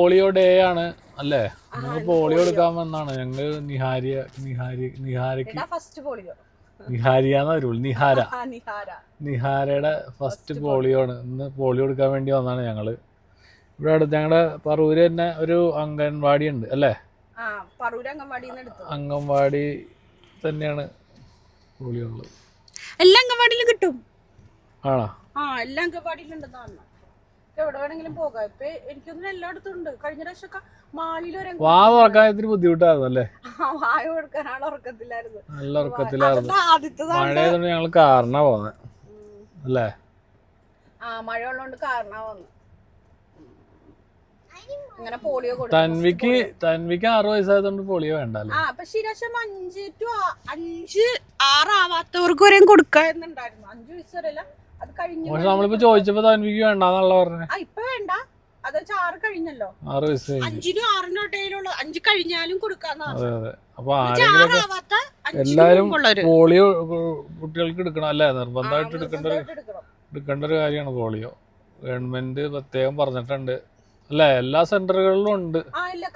Polio day ആണ് അല്ലേ? ഞങ്ങൾ പോളിയോ എടുക്കാൻ വന്നാണ്. ഞങ്ങള് നിഹാരിയാന്ന് വരുള്ളൂ. നിഹാരയുടെ ഫസ്റ്റ് പോളിയോ ആണ്. ഇന്ന് പോളിയോ എടുക്കാൻ വേണ്ടി വന്നാണ് ഞങ്ങള്. ഇവിടെ അടുത്ത് ഞങ്ങളുടെ പറൂര് തന്നെ ഒരു അംഗൻവാടി ഉണ്ട് അല്ലേ? അംഗൻവാടി തന്നെയാണ് പോളിയോ ഉള്ളത്. എല്ലാ അംഗൻവാടിയിലും കിട്ടും. ആണോ? എല്ലാ അംഗൻവാടിയിലും ഉണ്ടെന്നാണ്. എവിടെ വേണമെങ്കിലും പോകാം. ഇപ്പൊ എനിക്കൊന്നും എല്ലായിടത്തും ഉണ്ട്. കഴിഞ്ഞ പ്രാവശ്യമൊക്കെ മാളിലൊരു തുറക്കാൻ ഇത്തിരി ബുദ്ധിമുട്ടായിരുന്നു അല്ലേ? വായ കൊടുക്കാനാണ് ഉറക്കത്തിലായിരുന്നു. നല്ല ഉറക്കത്തിലായിരുന്നു. മഴയായതുകൊണ്ട് ഞങ്ങൾ കാറിനാ പോന്നെ അല്ലേ? മഴ ഉള്ളതുകൊണ്ട് കാറിനാ വന്നു. അങ്ങനെ പോളിയോ തൻവിക്ക് 6 വയസ്സായതുകൊണ്ട് പോളിയോ വേണ്ടല്ലോ. പക്ഷെ ഈ പ്രാവശ്യം 5 6 ആവാത്തവർക്ക് വരെയും കൊടുക്കാന്നുണ്ടായിരുന്നു. 5 വയസ്സ് വരെയല്ല. അത് കഴിഞ്ഞു. നമ്മളിപ്പോ ചോദിച്ചപ്പോ തൻവിക്ക് വേണ്ടെന്നുള്ള പറഞ്ഞേ. ഇപ്പൊ വേണ്ട. അത് 6 കഴിഞ്ഞല്ലോ. 6 വയസ്സ് 5നും 6നും ഇടയിലുള്ള 5 കഴിഞ്ഞാലും കൊടുക്കാന്നാണ്. അതെ അതെ. അപ്പൊ എല്ലാരും പോളിയോ കുട്ടികൾക്ക് എടുക്കണം അല്ലേ? നിർബന്ധമായിട്ട് എടുക്കേണ്ട ഒരു കാര്യമാണ് പോളിയോ. ഗവൺമെന്റ് പ്രത്യേകം പറഞ്ഞിട്ടുണ്ട് അല്ലേ? എല്ലാ സെന്ററുകളിലും ഉണ്ട്.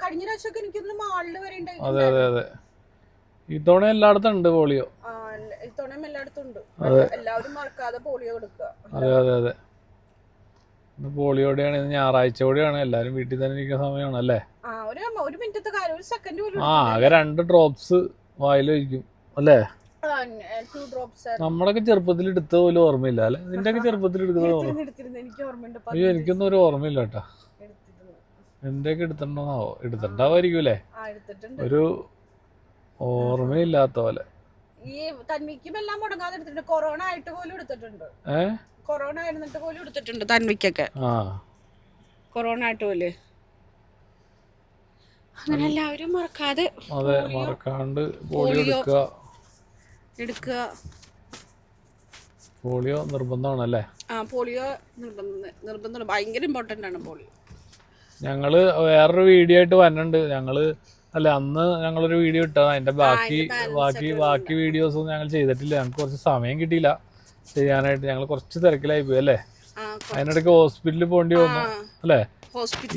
കഴിഞ്ഞ പ്രാവശ്യമൊക്കെ എനിക്കൊന്ന് മാളില് വരെ അതെ അതെ അതെ. ഇത്തവണ എല്ലായിടത്തും ഉണ്ട് പോളിയോ. ഇത്തവണയും എല്ലായിടത്തും ഉണ്ട്. എല്ലാവരും മറക്കാതെ പോളിയോ കൊടുക്കുക. അതെ അതെ അതെ. ഇന്ന് പോളിയോ ഡേ ആണ്. ഞായറാഴ്ച കൂടെയാണ്. എല്ലാരും വീട്ടിൽ തന്നെ ഇരിക്കുന്ന സമയമാണ് അല്ലേ? ഒരു മിനിറ്റത്തെ കാര്യം, ഒരു സെക്കൻഡ് പോലും. ആകെ 2 ഡ്രോപ്സ് വായിലൊഴിക്കും അല്ലേ? നമ്മളൊക്കെ ചെറുപ്പത്തിൽ എടുത്ത പോലും ഓർമ്മയില്ല അല്ലെ? നിന്റെയൊക്കെ ചെറുപ്പത്തിൽ എടുക്കുന്നത് അയ്യോ എനിക്കൊന്നും ഒരു ഓർമ്മയില്ല കേട്ടാ. എന്റെയൊക്കെ എടുത്തിട്ടുണ്ടോന്നാവോ? എടുത്തിട്ടുണ്ടാവായിരിക്കൂലേ? ഒരു ഓർമ്മയില്ലാത്ത പോലെ. ഈ തന്വിക്കും എല്ലാം മുടങ്ങാതെ എടുത്തിട്ടുണ്ട്. കൊറോണ ആയിട്ട് പോലും എടുത്തിട്ടുണ്ട്. കൊറോണ ആയിരുന്നിട്ട് പോലും എടുത്തിട്ടുണ്ട് തന്വിക്കൊക്കെ. കൊറോണ ആയിട്ട് പോലെ. അങ്ങനെ എല്ലാവരും മറക്കാതെ മറക്കാണ്ട് പോളിയോ എടുക്കുക. പോളിയോ നിർബന്ധമാണല്ലേ? പോളിയോ നിർബന്ധമാണ്. ഭയങ്കര ഇമ്പോർട്ടന്റ് ആണ് പോളിയോ. ഞങ്ങള് വേറൊരു വീഡിയോ ആയിട്ട് വന്നിട്ടുണ്ട്. അല്ല അന്ന് ഞങ്ങളൊരു വീഡിയോ ഇട്ടത്. അതിന്റെ ബാക്കി വീഡിയോസ് ഒന്നും ഞങ്ങൾ ചെയ്തിട്ടില്ല. ഞങ്ങൾക്ക് കുറച്ച് സമയം കിട്ടിയില്ല ചെയ്യാനായിട്ട്. ഞങ്ങൾ കുറച്ച് തിരക്കിലായി പോയി അല്ലേ? അതിനിടയ്ക്ക് ഹോസ്പിറ്റലിൽ പോകേണ്ടി വന്നു അല്ലേ?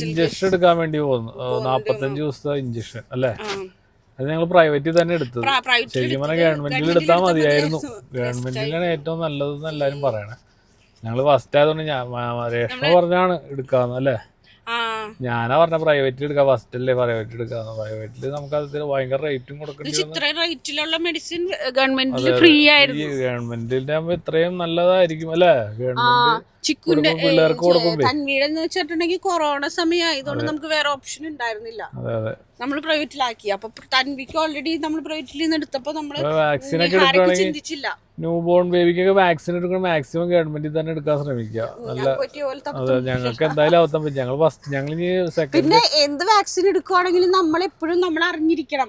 ഇഞ്ചക്ഷൻ എടുക്കാൻ വേണ്ടി പോകുന്നു. 45 ദിവസത്തെ ഇഞ്ചക്ഷൻ അല്ലേ? അത് ഞങ്ങൾ പ്രൈവറ്റിൽ തന്നെ എടുത്തത്. ശരിക്കും പറഞ്ഞാൽ ഗവൺമെന്റിൽ എടുത്താൽ മതിയായിരുന്നു. ഗവൺമെന്റിലാണ് ഏറ്റവും നല്ലതെന്ന് എല്ലാരും പറയണേ. ഞങ്ങള് ഫസ്റ്റ് ആയതുകൊണ്ട് രേഷ്മ പറഞ്ഞാണ് എടുക്കാന്ന് അല്ലേ? ഞാനാ പറഞ്ഞ പ്രൈവറ്റിൽ എടുക്കാം. ഫസ്റ്റ് അല്ലേ പ്രൈവറ്റ് എടുക്കാന്ന്. പ്രൈവറ്റില് നമുക്ക് അത് ഭയങ്കര റേറ്റും ഗവൺമെന്റിന്റെ ആകുമ്പോ ഇത്രയും നല്ലതായിരിക്കും അല്ലേ? ഗവൺമെന്റ് പിള്ളേർക്ക് കൊടുക്കുമ്പോ തന്മീടെന്ന് വെച്ചിട്ടുണ്ടെങ്കിൽ കൊറോണ സമയം ആയതുകൊണ്ട് നമുക്ക് വേറെ ഓപ്ഷൻ ഉണ്ടായിരുന്നില്ല. നമ്മൾ പ്രൈവറ്റിലാക്കി. അപ്പൊ തൻവിക്ക് ഓൾറെഡി നമ്മൾ പ്രൈവറ്റിൽ നിന്ന് എടുത്തപ്പോ നമ്മള് ചിന്തിച്ചില്ല. ന്യൂ ബോൺ ബേബിക്കൊക്കെ വാക്സിൻ എടുക്കണം. മാക്സിമം ഗവൺമെന്റിൽ തന്നെ എടുക്കാൻ ശ്രമിക്കുക. അതെ ഞങ്ങൾക്ക് എന്തായാലും അവത്തം പറ്റും. ഞങ്ങൾ പിന്നെ എന്ത് വാക്സിൻ എടുക്കുവാണെങ്കിലും നമ്മളെപ്പോഴും നമ്മൾ അറിഞ്ഞിരിക്കണം.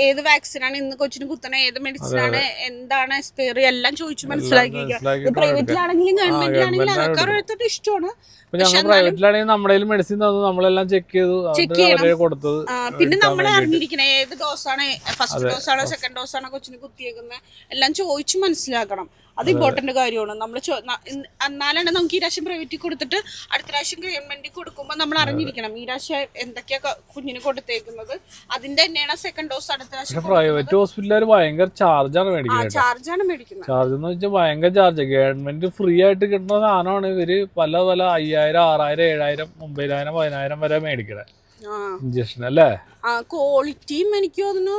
ഏത് വാക്സിനാണ് ഇന്ന് കൊച്ചിന് കുത്തണ, ഏത് മെഡിസിനാണ്, എന്താണ് എക്സ്പയറി എല്ലാം ചോദിച്ചു മനസ്സിലാക്കിയിരിക്കണം. പ്രൈവറ്റിലാണെങ്കിലും ഗവൺമെന്റിലാണെങ്കിലും അതൊക്കെ ഓരോരുത്തരുടെ ഇഷ്ടമാണ്. ഞങ്ങൾ പ്രൈവറ്റിലാണെങ്കിൽ നമ്മുടെ മെഡിസിൻ തന്നു, നമ്മളെല്ലാം ചെക്ക് ചെയ്തു കൊടുത്തത്. പിന്നെ നമ്മൾ അറിഞ്ഞിരിക്കണം ഏത് ഡോസാണ്, ഫസ്റ്റ് ഡോസ് ആണോ സെക്കൻഡ് ഡോസ് ആണോ കൊച്ചിന് കുത്തിയേക്കുന്നത് എല്ലാം ചോദിച്ചു മനസ്സിലാക്കണം. അത് ഇമ്പോർട്ടന്റ് കാര്യമാണ്. നമ്മൾ എന്നാലാണ് നമുക്ക് ഈ പ്രാവശ്യം പ്രൈവറ്റിൽ കൊടുത്തിട്ട് അടുത്ത പ്രാവശ്യം ഗവൺമെന്റിൽ കൊടുക്കുമ്പോൾ നമ്മൾ അറിഞ്ഞിരിക്കണം ഈ പ്രാവശ്യം എന്തൊക്കെയാ കുഞ്ഞിന് കൊടുത്തേക്കുന്നത്. അതിന്റെ തന്നെയാണ് സെക്കൻഡ് ഡോസ് അടുത്ത പ്രാവശ്യം. പ്രൈവറ്റ് ഹോസ്പിറ്റലുകാർ ഭയങ്കര ചാർജാണ് മേടിക്കുന്നത്. ചാർജ് എന്ന് വെച്ചാൽ ഭയങ്കര ചാർജ്. ഗവൺമെന്റ് ഫ്രീ ആയിട്ട് കിട്ടുന്ന സാധനമാണ് ഇവര് പല 5000, 6000, 7000, 9000, 10000 വരെ മേടിക്കണേ ഇഞ്ചക്ഷൻ അല്ലേ? ക്വാളിറ്റിയും എനിക്ക് തോന്നുന്നു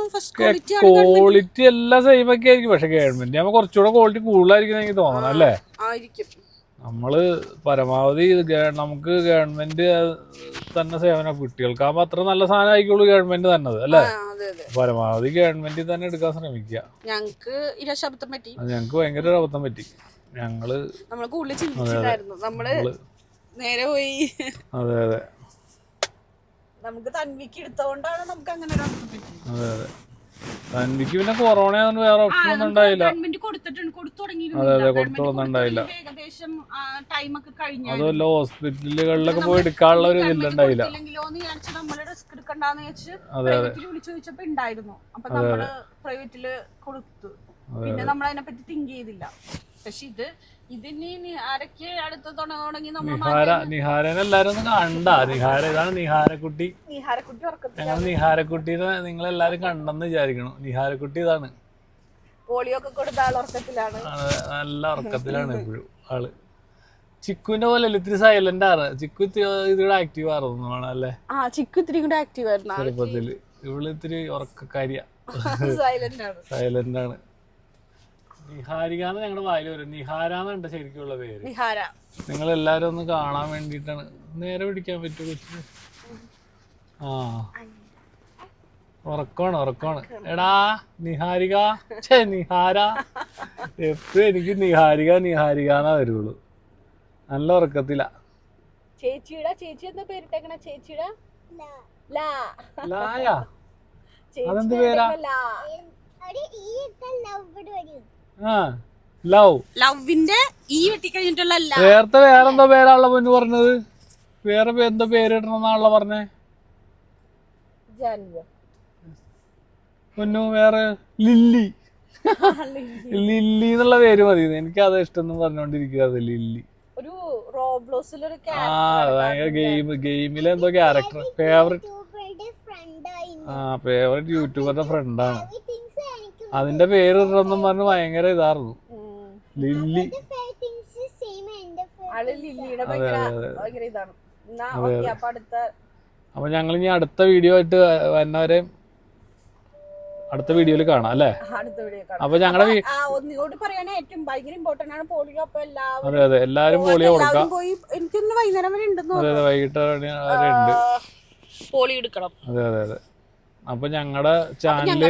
ക്വാളിറ്റി എല്ലാം സെയിം ഒക്കെ ആയിരിക്കും. പക്ഷെ ഗവൺമെന്റ് ആകുമ്പോൾ കുറച്ചുകൂടെ ക്വാളിറ്റി കൂടുതലായിരിക്കും എനിക്ക് തോന്നണം അല്ലേ? നമ്മള് പരമാവധി നമുക്ക് ഗവൺമെന്റ് തന്നെ സേവനം കുട്ടികൾക്കാകുമ്പോ അത്ര നല്ല സാധനം ആയിക്കോളൂ ഗവൺമെന്റ് തന്നത് അല്ലേ? പരമാവധി ഗവൺമെന്റിൽ തന്നെ എടുക്കാൻ ശ്രമിക്കുക. ഞങ്ങക്ക് ഭയങ്കര ഒരു അബദ്ധം പറ്റി. നമ്മള് നേരെ പോയി. അതെ അതെ. നമുക്ക് തൻവിക്ക് എടുത്തോണ്ടാണ് നമുക്ക് അങ്ങനെ ഒരു അബദ്ധം പറ്റിയത്. അതെ അതെ. തൻവിക്ക് പിന്നെ കൊറോണ വേറെ ഓപ്ഷൻ ഒന്നും ഉണ്ടായില്ല. അതുമല്ല ഹോസ്പിറ്റലുകളിലൊക്കെ പോയി എടുക്കാനുള്ള ഒരു ഇതിലുണ്ടായില്ല. പിന്നെ നമ്മൾ അതിനെ പറ്റി തിങ്ക് ചെയ്തില്ല. പക്ഷെ ഇതിനി ആരൊക്കെ അടുത്ത് തുടങ്ങി നിഹാരനെ എല്ലാരും ഒന്ന് കണ്ട. നിഹാര ഇതാണ് നിഹാരക്കുട്ടി. ഞങ്ങൾ നിഹാരക്കുട്ടീനെ നിങ്ങളെല്ലാരും കണ്ടെന്ന് വിചാരിക്കണം. നിഹാരക്കുട്ടി ഇതാണ്. പോളിയോ ഒക്കെ കൊടുത്ത ആൾ ഉറക്കത്തിലാണ്. നല്ല ഉറക്കത്തിലാണ് എപ്പോഴും ആള്. ചിക്കുവിന്റെ പോലെ ഇത്തിരി സൈലന്റ് ആണ്. ചിക്കു ഇതിവിടെ ആക്റ്റീവ് ആയിരുന്നു അല്ലേ? ചിക്കു ഇത്തിരി കൂടെ ആക്റ്റീവ് ആയിരുന്നു ചെറുപ്പത്തില്. ഇവള് ഇത്തിരി ഉറക്കക്കാരിയാ, സൈലന്റ് ആണ്. നിഹാരികാന്ന് ഞങ്ങളുടെ വായിൽ വരും. നിഹാരാന്നുണ്ട് ശരിക്കുള്ള പേര്. നിങ്ങൾ എല്ലാരും ഒന്ന് കാണാൻ വേണ്ടിട്ടാണ്. നേരെ പിടിക്കാൻ പറ്റുമോ കൊച്ചിന്? ആ ഉറക്കമാണ്. എടാ നിഹാരിക, നിഹാര. എപ്പോഴും എനിക്ക് നിഹാരികാന്നാ വരുള്ളൂ. നല്ല ഉറക്കത്തില. ചേച്ചി എന്താ പേരിട്ടേക്കണ? ചേച്ചിയുടെ ലായാ? അതെന്ത് പേരാ? ലവിന്റെ ഈ വെട്ടിക്കഴിഞ്ഞിട്ടുള്ള നേരത്തെ വേറെന്തോ പേരാണല്ലോ പൊന്നു പറഞ്ഞത്. വേറെ എന്തോ പേരിടണമെന്നാണല്ലോ പറഞ്ഞേ പൊന്നു. വേറെ ലില്ലി എന്നുള്ള പേര് മതി. എനിക്ക് അത് ഇഷ്ടം പറഞ്ഞോണ്ടിരിക്കുക. ലില്ലി ഭയങ്കര ഗെയിമിലെ എന്തോ ക്യാരക്ടർ. ഫേവറേറ്റ് യൂട്യൂബറുടെ ഫ്രണ്ടാണ്. അതിന്റെ പേര് ഇടണമെന്നും പറഞ്ഞ് ഭയങ്കര ഇതായിരുന്നു. ലില്ലി. അപ്പൊ ഞങ്ങൾ ഇനി അടുത്ത വീഡിയോ ആയിട്ട് വന്നവരെ അടുത്ത വീഡിയോയിൽ കാണാം അല്ലേ? അപ്പൊ ഞങ്ങളുടെ അതെ എല്ലാരും പോളിയോ കൊടുക്കാം. വൈകിട്ട് ഉണ്ട് പോളിയോ എടുക്കണം. അതെ. അപ്പൊ ഞങ്ങളുടെ ചാനലില്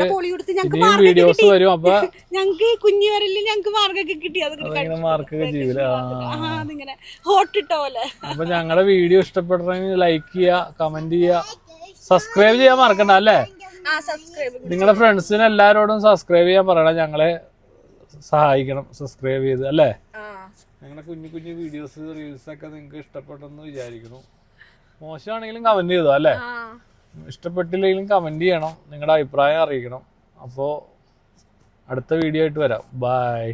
ഇനിയും വീഡിയോസ് വരും. അപ്പൊ ഞങ്ങക്ക് കുഞ്ഞു വരല് ഞങ്ങക്ക് മാർക്കൊക്കെ കിട്ടി. മാർക്കൊക്കെ ചെയ്യൂല. ഹോട്ടിട്ടോലെ. അപ്പൊ ഞങ്ങളുടെ വീഡിയോ ഇഷ്ടപ്പെട്ടെങ്കിൽ ലൈക്ക് ചെയ്യുക, കമന്റ് ചെയ്യുക, സബ്സ്ക്രൈബ് ചെയ്യാൻ മറക്കണ്ട അല്ലേ? നിങ്ങളുടെ ഫ്രണ്ട്സിന് എല്ലാരോടും സബ്സ്ക്രൈബ് ചെയ്യാൻ പറയണം. ഞങ്ങളെ സഹായിക്കണം സബ്സ്ക്രൈബ് ചെയ്ത് അല്ലേ? ഞങ്ങളുടെ കുഞ്ഞു വീഡിയോസ് റീൽസ് ഒക്കെ നിങ്ങൾക്ക് ഇഷ്ടപ്പെട്ടെന്ന് വിചാരിക്കുന്നു. മോശമാണെങ്കിലും കമന്റ് ചെയ്തോ അല്ലേ? ഇഷ്ടപ്പെട്ടില്ലെങ്കിലും കമന്റ് ചെയ്യണം. നിങ്ങളുടെ അഭിപ്രായം അറിയിക്കണം. അപ്പോൾ അടുത്ത വീഡിയോ ആയിട്ട് വരാം. ബൈ.